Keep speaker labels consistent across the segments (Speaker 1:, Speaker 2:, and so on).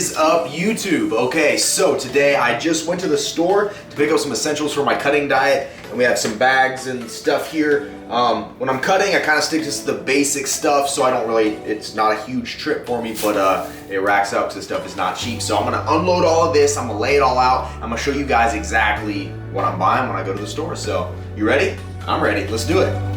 Speaker 1: is up, YouTube? Okay, so today I just went to the store to pick up some essentials for my cutting diet, and we have some bags and stuff here. When I'm cutting, I kind of stick to the basic stuff, so I don't really, it's not a huge trip for me, but it racks up because the stuff is not cheap. So I'm gonna unload all of this, I'm gonna lay it all out, I'm gonna show you guys exactly what I'm buying when I go to the store. So, you ready? I'm ready, let's do it.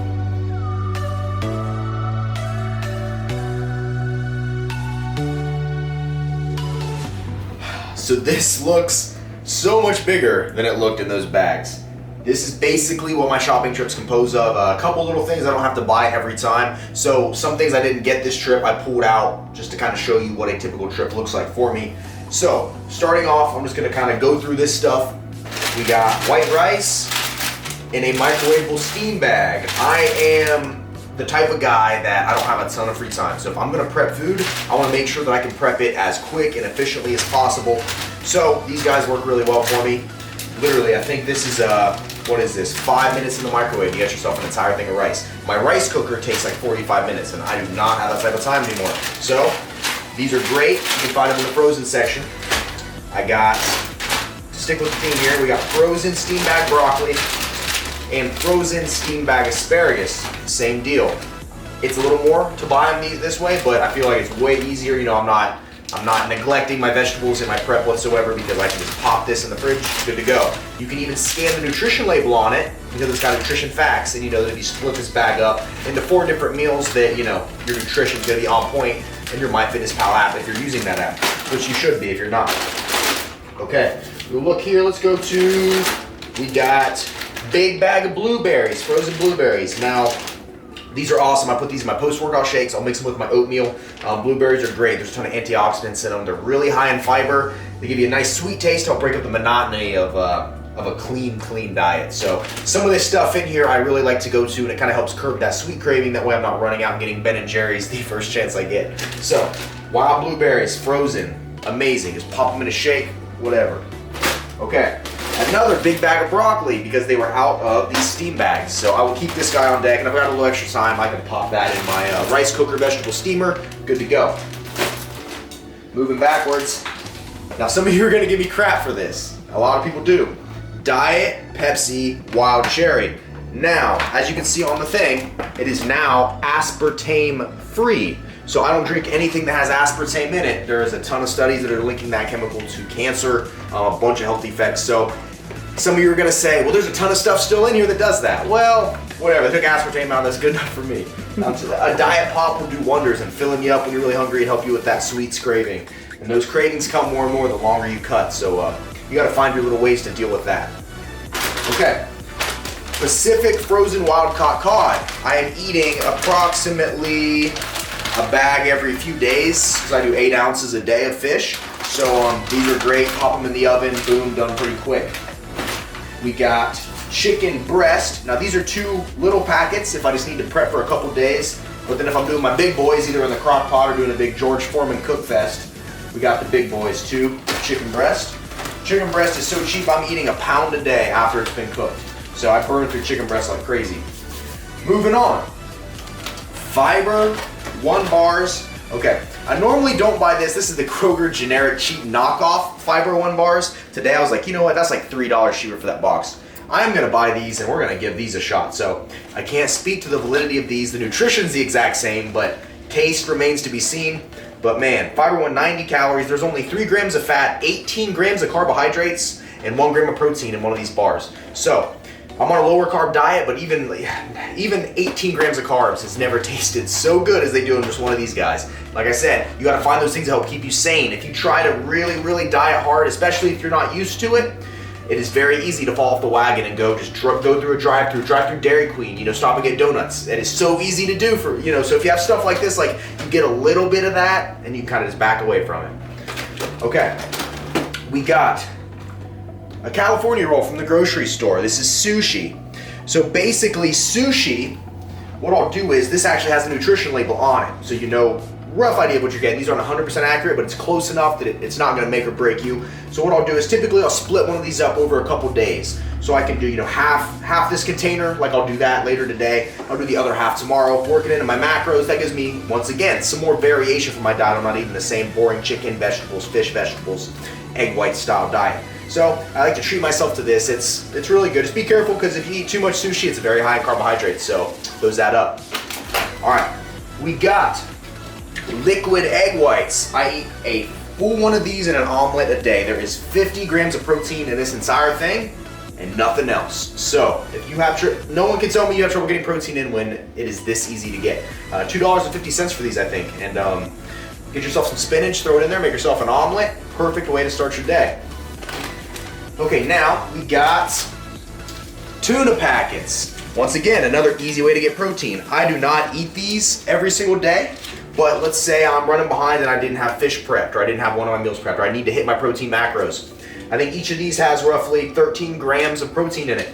Speaker 1: So this looks so much bigger than it looked in those bags. This is basically what my shopping trip's composed of. A couple little things I don't have to buy every time. So some things I didn't get this trip, I pulled out just to kind of show you what a typical trip looks like for me. So starting off, I'm just gonna kind of go through this stuff. We got white rice in a microwavable steam bag. I am the type of guy that I don't have a ton of free time. So if I'm gonna prep food, I wanna make sure that I can prep it as quick and efficiently as possible. So these guys work really well for me. Literally, I think this is, what is this? 5 minutes in the microwave, you get yourself an entire thing of rice. My rice cooker takes like 45 minutes and I do not have that type of time anymore. So these are great, you can find them in the frozen section. I got, to stick with the theme here, we got frozen steam bag broccoli and frozen steam bag asparagus, same deal. It's a little more to buy them this way, but I feel like it's way easier. You know, I'm not neglecting my vegetables in my prep whatsoever because I can just pop this in the fridge, good to go. You can even scan the nutrition label on it because it's got nutrition facts, and you know that if you split this bag up into 4 different meals that, you know, your nutrition's gonna be on point in your MyFitnessPal app if you're using that app, which you should be if you're not. Okay, we'll look here, let's go to, we got big bag of blueberries, frozen blueberries. Now, these are awesome. I put these in my post-workout shakes. I'll mix them with my oatmeal. Blueberries are great. There's a ton of antioxidants in them. They're really high in fiber. They give you a nice sweet taste to help break up the monotony of a clean diet. So some of this stuff in here I really like to go to, and it kind of helps curb that sweet craving. That way I'm not running out and getting Ben & Jerry's the first chance I get. So wild blueberries, frozen, amazing. Just pop them in a shake, whatever. Okay. Another big bag of broccoli because they were out of these steam bags. So I will keep this guy on deck, and if I got a little extra time, I can pop that in my rice cooker vegetable steamer. Good to go. Moving backwards. Now some of you are gonna give me crap for this. A lot of people do. Diet Pepsi Wild Cherry. Now, as you can see on the thing, it is now aspartame free. So I don't drink anything that has aspartame in it. There is a ton of studies that are linking that chemical to cancer, a bunch of health effects. So some of you are gonna say, well, there's a ton of stuff still in here that does that. Well, whatever, they took aspartame out, that's good enough for me. A diet pop will do wonders in filling you up when you're really hungry and help you with that sweets craving. And those cravings come more and more the longer you cut. So you gotta find your little ways to deal with that. Okay. Pacific frozen wild caught cod. I am eating approximately a bag every few days because I do 8 ounces a day of fish. So these are great, pop them in the oven, boom, done pretty quick. We got chicken breast. Now these are 2 little packets if I just need to prep for a couple days. But then if I'm doing my big boys, either in the crock pot or doing a big George Foreman cook fest, we got the big boys too, chicken breast. Chicken breast is so cheap, I'm eating a pound a day after it's been cooked. So I burn through chicken breast like crazy. Moving on. Fiber 1 bars. Okay, I normally don't buy this. This is the Kroger generic cheap knockoff Fiber 1 bars. Today I was like, you know what, that's like $3 cheaper for that box. I'm gonna buy these and we're gonna give these a shot. So I can't speak to the validity of these. The nutrition's the exact same, but taste remains to be seen. But man, Fiber 1, 90 calories. There's only 3 grams of fat, 18 grams of carbohydrates, and 1 gram of protein in one of these bars. So I'm on a lower carb diet, but even 18 grams of carbs has never tasted so good as they do in just one of these guys. Like I said, you gotta find those things that help keep you sane. If you try to really diet hard, especially if you're not used to it, it is very easy to fall off the wagon and go through a drive-through Dairy Queen, you know, stop and get donuts. It is so easy to do for, you know, so if you have stuff like this, like you get a little bit of that and you kind of just back away from it. Okay, we got a California roll from the grocery store. This is Sushi. So basically Sushi, what I'll do is, this actually has a nutrition label on it, so you know rough idea of what you're getting. These aren't 100% accurate, but it's close enough that it's not gonna make or break you. So what I'll do is typically I'll split one of these up over a couple days. So I can do, half this container, like I'll do that later today. I'll do the other half tomorrow, work it into my macros. That gives me, once again, some more variation for my diet. I'm not eating the same boring chicken, vegetables, fish, vegetables, egg white style diet. So I like to treat myself to this. It's really good. Just be careful, because if you eat too much sushi, it's very high in carbohydrates, so those add up. All right, we got liquid egg whites. I eat a full one of these in an omelet a day. There is 50 grams of protein in this entire thing and nothing else. So if you have no one can tell me you have trouble getting protein in when it is this easy to get. $2.50 for these, I think. And get yourself some spinach, throw it in there, make yourself an omelet. Perfect way to start your day. Okay, now we got tuna packets. Once again, another easy way to get protein. I do not eat these every single day, but let's say I'm running behind and I didn't have fish prepped, or I didn't have one of my meals prepped, or I need to hit my protein macros. I think each of these has roughly 13 grams of protein in it.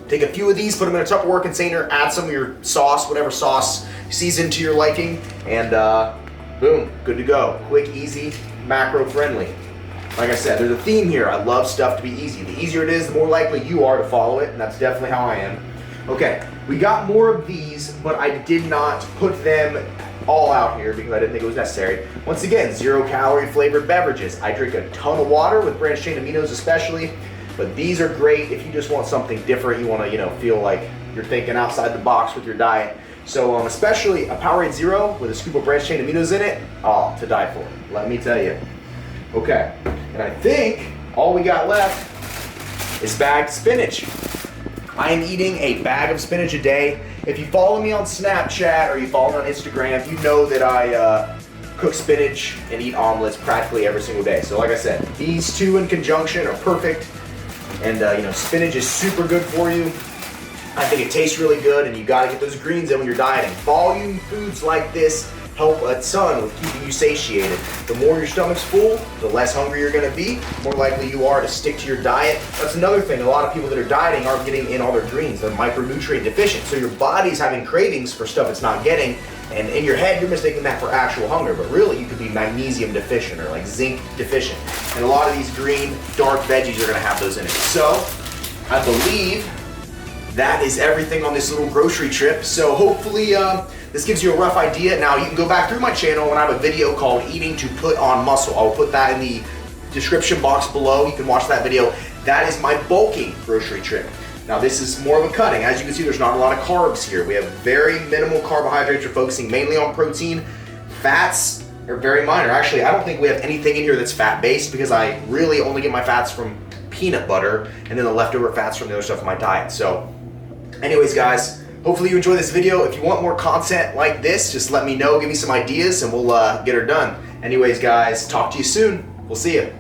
Speaker 1: Take a few of these, put them in a Tupperware container, add some of your sauce, whatever sauce season to your liking, and boom, good to go. Quick, easy, macro friendly. Like I said, there's a theme here. I love stuff to be easy. The easier it is, the more likely you are to follow it, and that's definitely how I am. Okay, we got more of these, but I did not put them all out here because I didn't think it was necessary. Once again, 0-calorie flavored beverages. I drink a ton of water with branched chain aminos especially, but these are great if you just want something different. You want to, feel like you're thinking outside the box with your diet. So especially a Powerade Zero with a scoop of branched chain aminos in it, to die for, let me tell you. Okay, and I think all we got left is bagged spinach. I am eating a bag of spinach a day. If you follow me on Snapchat or you follow me on Instagram, you know that I cook spinach and eat omelets practically every single day. So like I said, these two in conjunction are perfect. And spinach is super good for you. I think it tastes really good, and you gotta get those greens in when you're dieting. Volume foods like this help a ton with keeping you satiated. The more your stomach's full, the less hungry you're gonna be, the more likely you are to stick to your diet. That's another thing. A lot of people that are dieting aren't getting in all their greens. They're micronutrient deficient. So your body's having cravings for stuff it's not getting, and in your head, you're mistaking that for actual hunger, but really you could be magnesium deficient or like zinc deficient. And a lot of these green, dark veggies are gonna have those in it. So I believe that is everything on this little grocery trip. So hopefully this gives you a rough idea. Now you can go back through my channel and I have a video called Eating to Put on Muscle. I'll put that in the description box below. You can watch that video. That is my bulking grocery trip. Now this is more of a cutting. As you can see, there's not a lot of carbs here. We have very minimal carbohydrates. We're focusing mainly on protein. Fats are very minor. Actually, I don't think we have anything in here that's fat-based because I really only get my fats from peanut butter and then the leftover fats from the other stuff in my diet. So anyways, guys, hopefully you enjoy this video. If you want more content like this, just let me know, give me some ideas, and we'll get her done. Anyways, guys, talk to you soon. We'll see you.